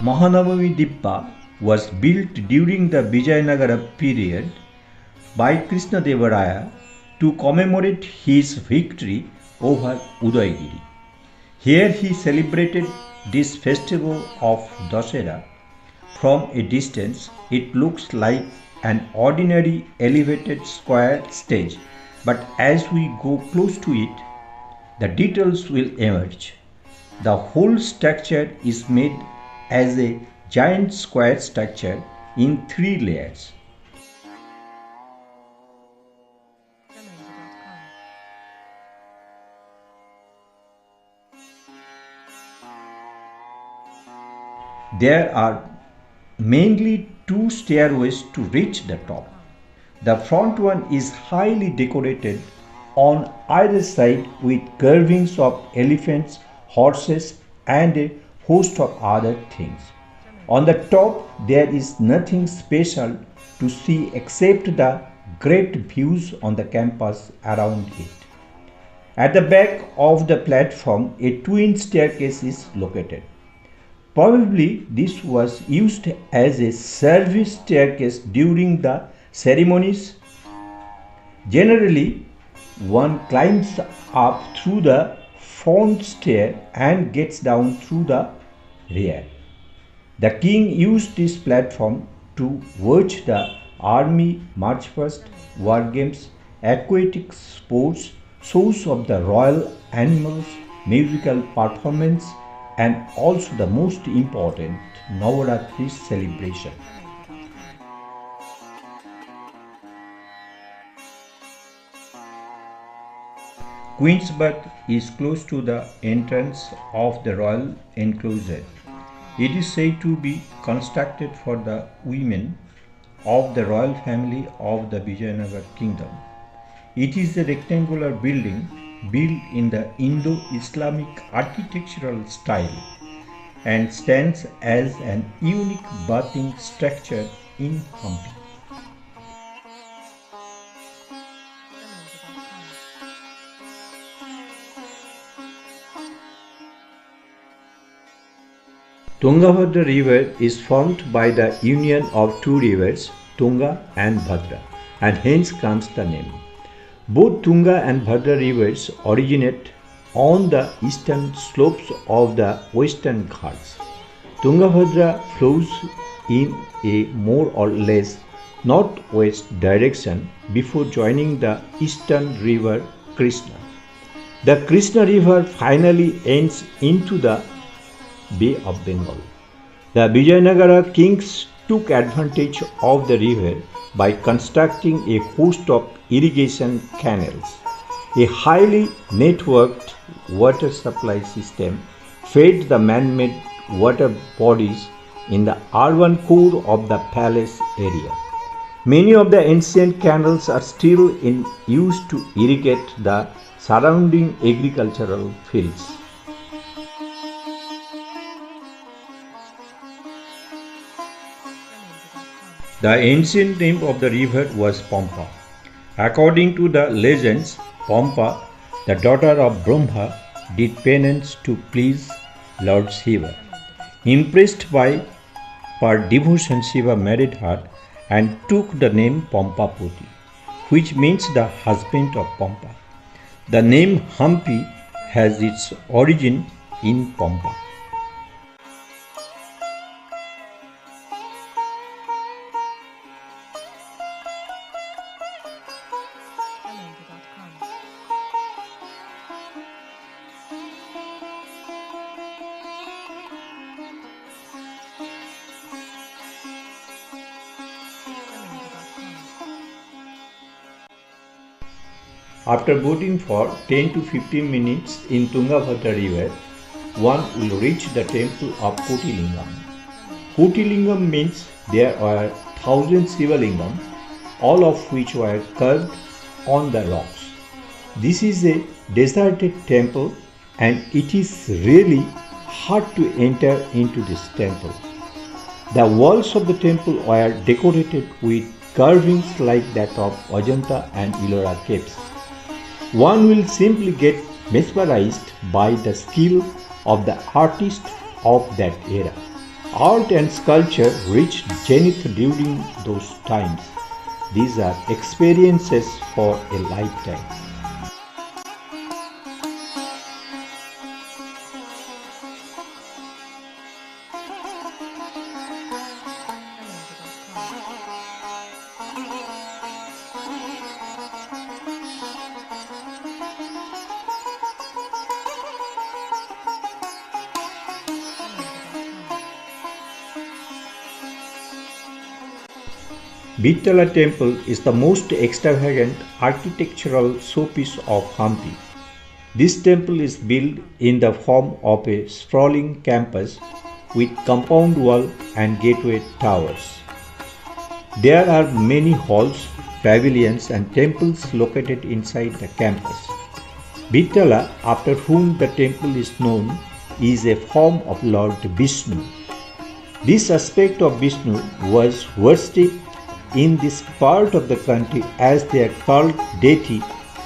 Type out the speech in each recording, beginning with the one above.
Mahanavami Dippa was built during the Vijayanagara period by Krishnadevaraya to commemorate his victory over Udaygiri. Here he celebrated this festival of Dasera. From a distance, it looks like an ordinary elevated square stage, but as we go close to it, the details will emerge. The whole structure is made as a giant square structure in 3 layers. There are mainly 2 stairways to reach the top. The front one is highly decorated on either side with carvings of elephants, horses, and a host of other things. On the top, there is nothing special to see except the great views on the campus around it. At the back of the platform, a twin staircase is located. Probably this was used as a service staircase during the ceremonies. Generally, one climbs up through the front stair and gets down through the rear. The king used this platform to watch the army march past, war games, aquatic sports, shows of the royal animals, musical performance, and also the most important Navaratri celebration. Queen's Bath is close to the entrance of the royal enclosure. It is said to be constructed for the women of the royal family of the Vijayanagara kingdom. It is a rectangular building built in the Indo-Islamic architectural style and stands as an unique bathing structure in Hampi. Tungabhadra river is formed by the union of 2 rivers, Tunga and Bhadra, and hence comes the name. Both Tunga and Bhadra rivers originate on the eastern slopes of the western Ghats. Tungabhadra flows in a more or less northwest direction before joining the eastern river Krishna. The Krishna river finally ends into the Bay of Bengal. The Vijayanagara kings took advantage of the river by constructing a host of irrigation canals. A highly networked water supply system fed the man-made water bodies in the urban core of the palace area. Many of the ancient canals are still in use to irrigate the surrounding agricultural fields. The ancient name of the river was Pampa. According to the legends, Pampa, the daughter of Brahma, did penance to please Lord Shiva. Impressed by her devotion, Shiva married her and took the name Pampapati, which means the husband of Pampa. The name Hampi has its origin in Pampa. After boating for 10 to 15 minutes in Tungabhadra river, one will reach the temple of Kotilingam. Kotilingam means there are 1,000 Shivalingam, all of which were carved on the rocks. This is a deserted temple and it is really hard to enter into this temple. The walls of the temple were decorated with carvings like that of Ajanta and Ellora caves. One will simply get mesmerized by the skill of the artists of that era. Art and sculpture reached zenith during those times. These are experiences for a lifetime. Vittala temple is the most extravagant architectural showpiece of Hampi. This temple is built in the form of a sprawling campus with compound wall and gateway towers. There are many halls, pavilions and temples located inside the campus. Vittala, after whom the temple is known, is a form of Lord Vishnu. This aspect of Vishnu was worshipped in this part of the country as their cult deity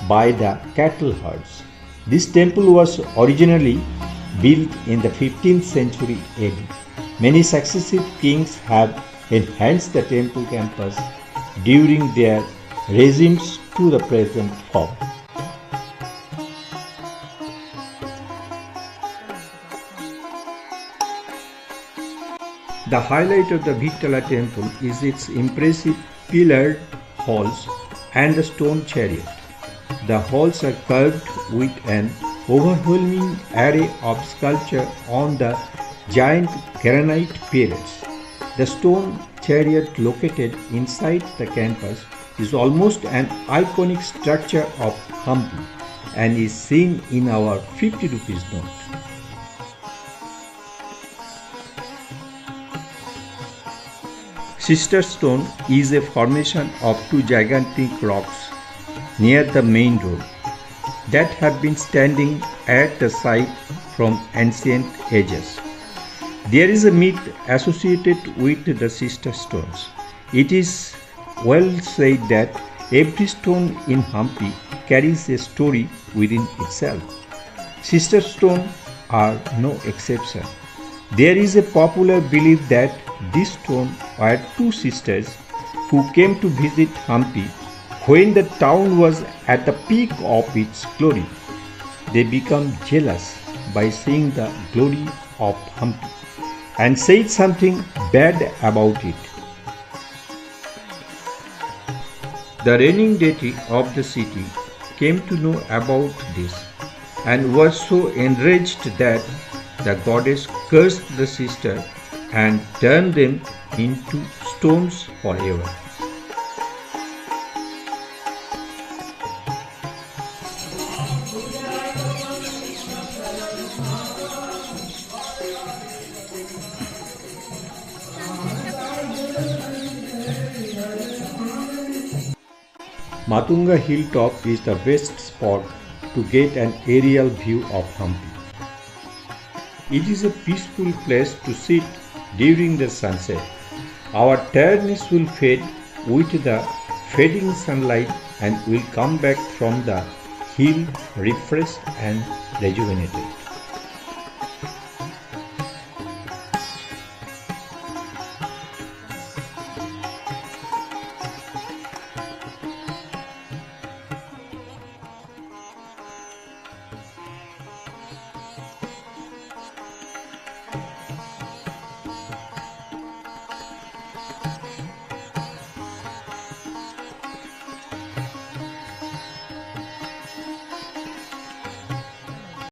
by the cattle herds. This temple was originally built in the 15th century AD. Many successive kings have enhanced the temple campus during their regimes to the present form. The highlight of the Vittala temple is its impressive pillared halls and the stone chariot. The halls are carved with an overwhelming array of sculpture on the giant granite pillars. The stone chariot located inside the campus is almost an iconic structure of Hampi and is seen in our 50 rupees note. Sister Stone is a formation of two gigantic rocks near the main road that have been standing at the site from ancient ages. There is a myth associated with the Sister Stones. It is well said that every stone in Hampi carries a story within itself. Sister Stones are no exception. There is a popular belief that these stones were two sisters who came to visit Hampi when the town was at the peak of its glory. They become jealous by seeing the glory of Hampi and said something bad about it. The reigning deity of the city came to know about this and was so enraged that the goddess cursed the sister and turned them into stones forever. Matunga hilltop is the best spot to get an aerial view of Hampi. It is a peaceful place to sit during the sunset. Our tiredness will fade with the fading sunlight and we'll come back from the hill refreshed and rejuvenated.